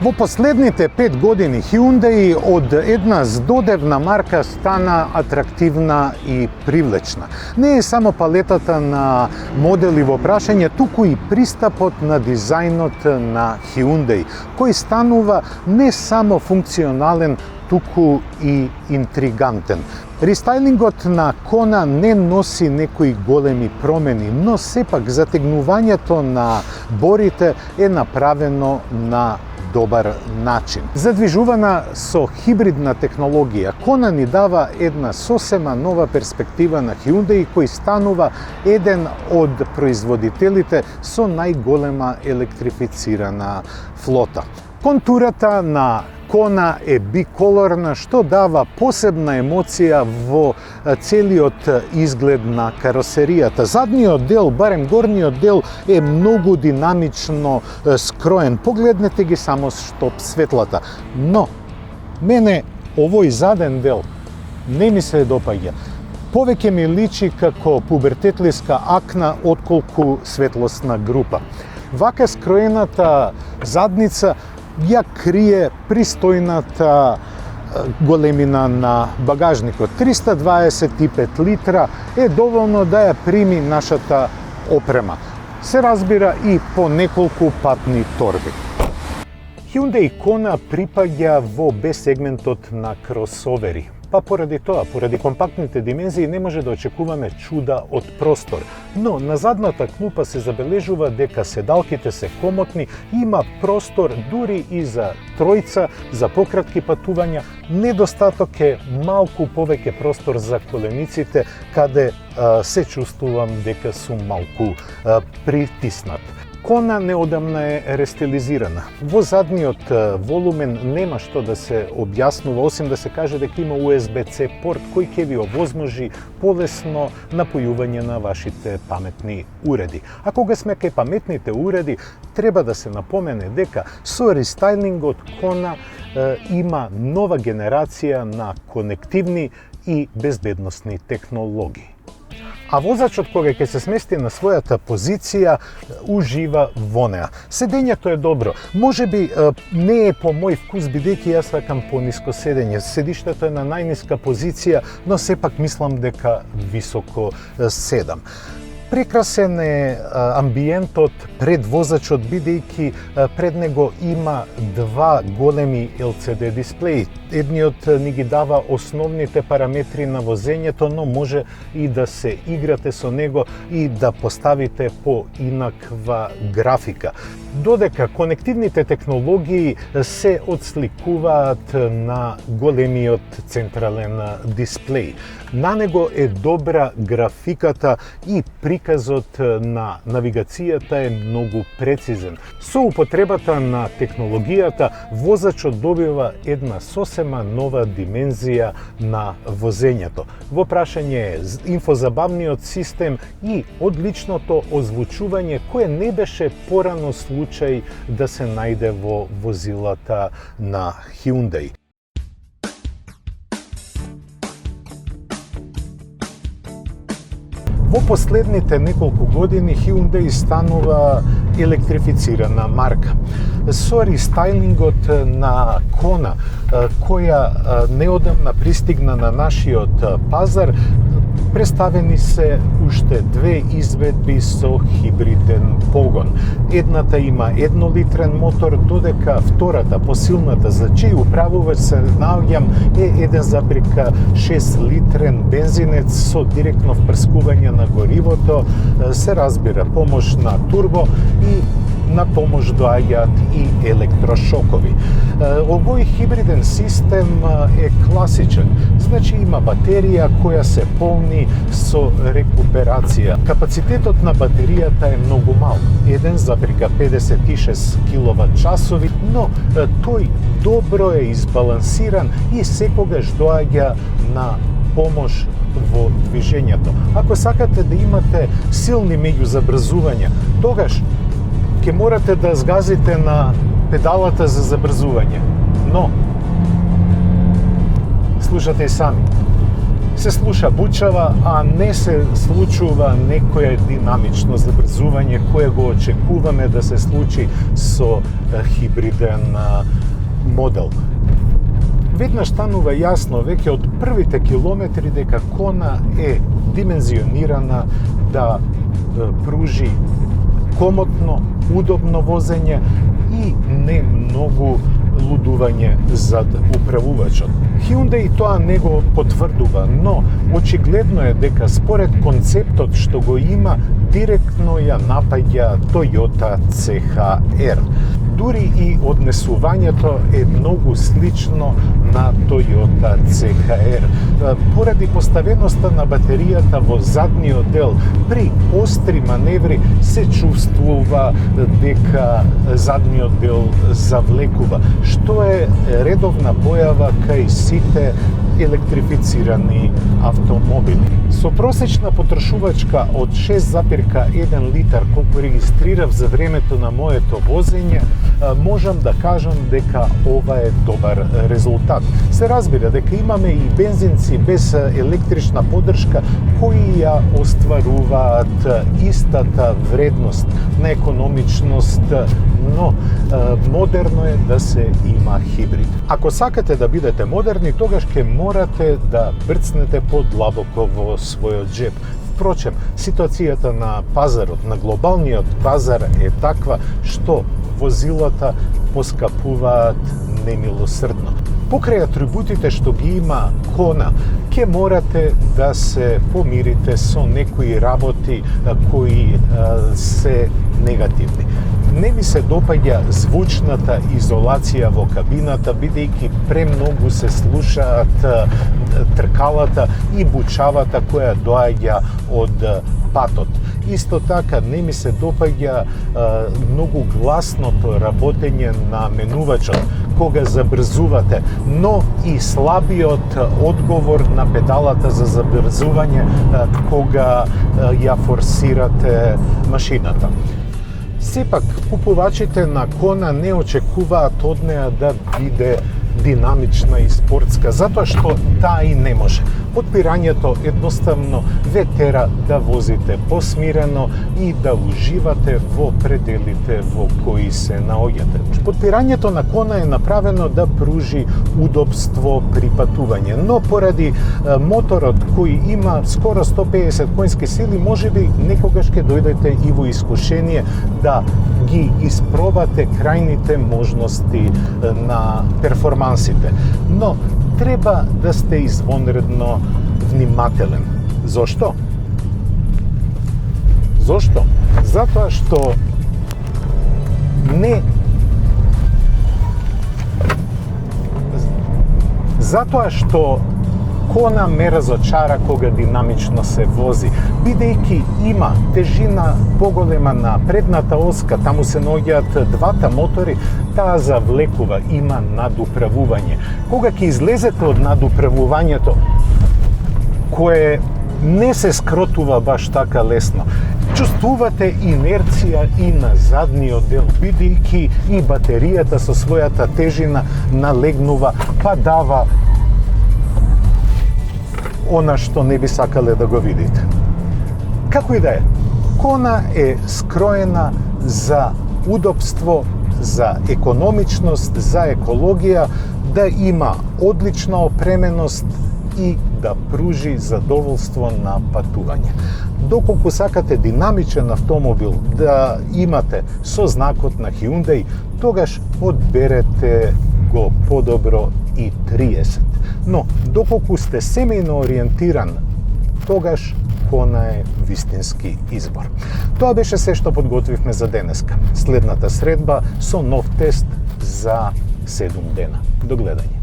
Во последните 5 години Hyundai од една здодевна марка стана атрактивна и привлечна. Не е само палетата на модели во прашање, туку и пристапот на дизајнот на Hyundai, кој станува не само функционален, туку и интригантен. Рестайлингот на Kona не носи некои големи промени, но сепак затегнувањето на борите е направено на добар начин. Задвижувана со хибридна технологија, Kona ни дава една сосема нова перспектива на Hyundai, кој станува еден од производителите со најголема електрифицирана флота. Контурата на Kona е биколорна, што дава посебна емоција во целиот изглед на каросеријата. Задниот дел, барем горниот дел, е многу динамично скроен. Погледнете ги само што светлата. Но, мене овој заден дел не ми се допаѓа. Повеќе ми личи како пубертетлиска акна отколку светлосна група. Вака скроената задница ја крие пристојната големина на багажникот. 325 литра е доволно да ја прими нашата опрема. Се разбира и по неколку патни торби. Hyundai Kona припаѓа во B-сегментот на кросовери. Па поради тоа, поради компактните димензии, не може да очекуваме чуда од простор. Но на задната клупа се забележува дека седалките се комотни, има простор дури и за тројца, за пократки патувања. Недостаток е малку повеќе простор за колениците, каде се чувствувам дека сум малку притиснат. Kona неодамна е рестилизирана. Во задниот волумен нема што да се објаснува, осим да се каже дека има USB-C порт кој ќе ви овозможи полесно напојување на вашите паметни уреди. А кога сме кај паметните уреди, треба да се напомене дека со рестайлингот Kona има нова генерација на конективни и безбедносни технологии. А возачот кога ќе се смести на својата позиција, ужива во неа. Седењето е добро. Можеби не е по мој вкус, бидејќи јас сакам пониско седење. Седиштето е на најниска позиција, но сепак мислам дека високо седам. Прекрасен е амбиентот пред возачот, бидејќи пред него има два големи LCD дисплеи. Едниот ни ги дава основните параметри на возењето, но може и да се играте со него и да поставите по инаква графика. Додека конективните технологии се отсликуваат на големиот централен дисплеј. На него е добра графиката и приказот на навигацијата е многу прецизен. Со употребата на технологијата, возачот добива една сосема нова димензија на возењето. Во прашање е инфозабавниот систем и одличното озвучување, кое не беше порано случај да се најде во возилата на Hyundai. Во последните неколку години Hyundai станува електрифицирана марка. Со рестайлингот на Kona, која неодамна пристигна на нашиот пазар, представени се уште две изведби со хибриден погон. Едната има 1-литрен мотор, додека втората, посилната, за чиј управувач се наоѓам, е 1,6-литрен бензинец со директно впрскување на горивото, се разбира помош на турбо и на помош доаѓаат и електрошокови. Овој хибриден систем е класичен, значи има батерија која се полни со рекуперација. Капацитетот на батеријата е многу мал, 1,56 киловат-часови, но тој добро е избалансиран и секогаш доаѓа на помош во движењето. Ако сакате да имате силни меѓузабрзувања, тогаш ќе морате да згазите на педалата за забрзување. Но, слушате и сами, се слуша бучава, а не се случува некое динамично забрзување кое го очекуваме да се случи со хибриден модел. Веднаш станува јасно веќе од првите километри дека Кона е димензионирана да пружи комотно, удобно возење и не многу лудување зад управувачот. Hyundai тоа не го потврдува, но очигледно е дека според концептот што го има, директно ја напаѓа Toyota CHR. Дури и однесувањето е многу слично на Toyota CHR. Поради поставеноста на батеријата во задниот дел, при остри маневри се чувствува дека задниот дел завлекува, што е редовна појава кај сите електрифицирани автомобили. Со просечна потрошувачка од 6,1 литар, колку регистрирав за времето на моето возење, можам да кажам дека ова е добар резултат. Се разбира дека имаме и бензинци без електрична поддршка кои ја остваруваат истата вредност на економичност, но модерно е да се има хибрид. Ако сакате да бидете модерни, тогаш ќе морате да брцнете подлабоко во својот джеб. Впрочем, ситуацијата на пазарот, на глобалниот пазар е таква што возилата поскапуваат немилосрдно. Покрај атрибутите што ги има Кона, ќе морате да се помирите со некои работи кои се негативни. Не ми се допаѓа звучната изолација во кабината, бидејќи премногу се слушаат тркалата и бучавата која доаѓа од патот. Исто така не ми се допаѓа многу гласното работење на менувачот кога забрзувате, но и слабиот одговор на педалата за забрзување кога ја форсирате машината. Сепак, купувачите на Кона не очекуваат од неа да биде динамична и спортска, затоа што таа и не може. Подпирањето едноставно ве тера да возите посмирено и да уживате во пределите во кои се наоѓате. Подпирањето на Кона е направено да пружи удобство при патување, но поради моторот кој има скоро 150 конски сили, можеби некогаш ќе дојдете и во искушение да ги испробате крајните можности на перформансите. Но треба да сте извонредно внимателен. Зошто? Зошто? Затоа што не Затоа што Кона ме разочара кога динамично се вози, бидејќи има тежина поголема на предната оска, таму се наоѓаат двата мотори, таа завлекува, има надуправување. Кога ќе излезете од надуправувањето, кое не се скротува баш така лесно, чувствувате инерција и на задниот дел, бидејќи и батеријата со својата тежина налегнува, па дава она што не би сакале да го видите. Како и да е, Кона е скроена за удобство, за економичност, за екологија, да има одлична опременост и да пружи задоволство на патување. Доколку сакате динамичен автомобил да имате со знакот на Hyundai, тогаш одберете го подобро и 30. Но, доколку сте семејно ориентиран, тогаш Кона е вистински избор. Тоа беше се што подготвивме за денеска. Следната средба со нов тест за 7 дена. До гледање.